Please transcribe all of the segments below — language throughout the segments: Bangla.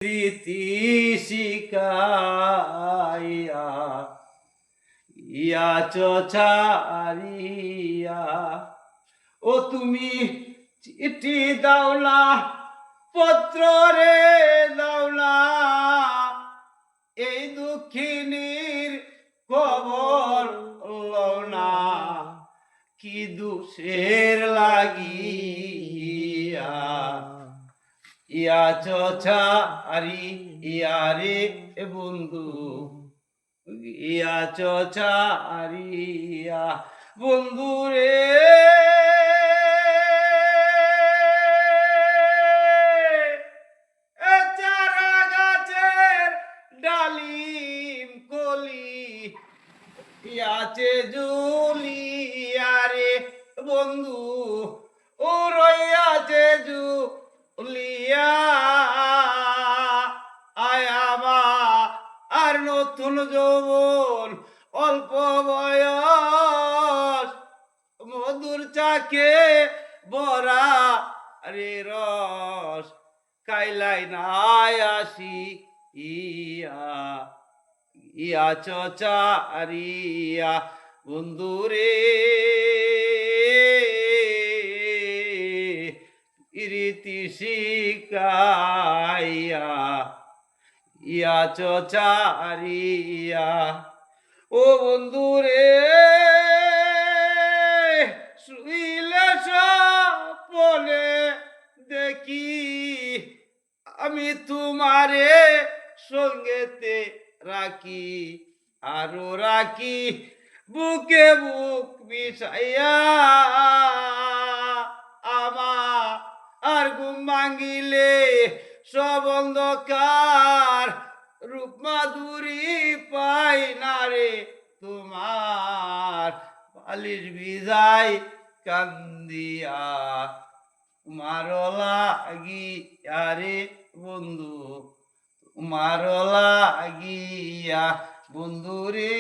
রীতি শিকাইয়া ইয়াছ ছাড়িয়া ও তুমি চিঠি দাও না, পত্র রে দাও না, এই দুঃখিনীর খবর লও না, কি দুষের লাগিয়া ইয়াছ ছাড়িয়া রে বন্ধু, ইয়াছ ছাড়িয়া বন্ধু রে। চারা গাছের ডালিম কলি ইয়াছে জুলিয়া রে বন্ধু, ও রইয়াছে জুলিয়া আয়াবা আর নতুন যৌবন অল্প বয়স, মধুর চাকে বরা রে রস, কাইলাই নাই আসি ইয়াছ ছাড়িয়া বন্ধু রে। রীতি শিকাইয়া ইয়াছ ছাড়িয়া ও বন্ধু রে। শুইলে স্বপ্নে দেখি আমি তোমারে সঙ্গেতে রাখি, আরো রাখি বুকে বুক মিশাইয়া, আর ঘুম ভাঙিলে সব অন্ধকার, রূপ মাধুরী পাই না রে তোমার, বালিশ ভিজাই কান্দিয়া তোমার লাগিয়া রে বন্ধু, তোমার লাগিয়া বন্ধু রে।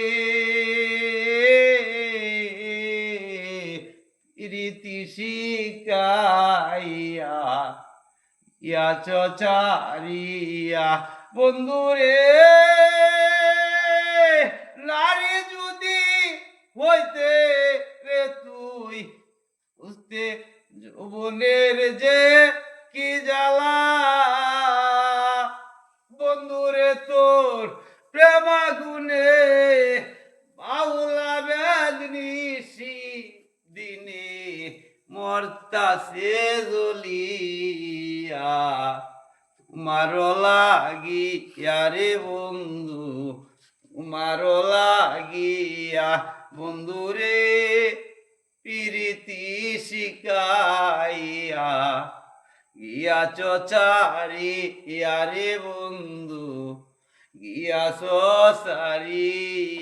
রীতি শিকাইয়া ইয়াছ ছাড়িয়া বন্ধু রে। নারী যদি হইতে রে তুই, বুঝতে যৌবনের যে কি জ্বালা, বন্ধুরে তোর প্রেমাগুনে বাউলা বেদনিসি দিনে মরতাছে জ্বলিয়া, তোমার লাগিয়া রে বন্ধু, তোমার লাগিয়া বন্ধু রে। প্রীতি শিকাইয়া ইয়াছ ছাড়িয়া রে বন্ধু, ইয়াছ ছাড়িয়া।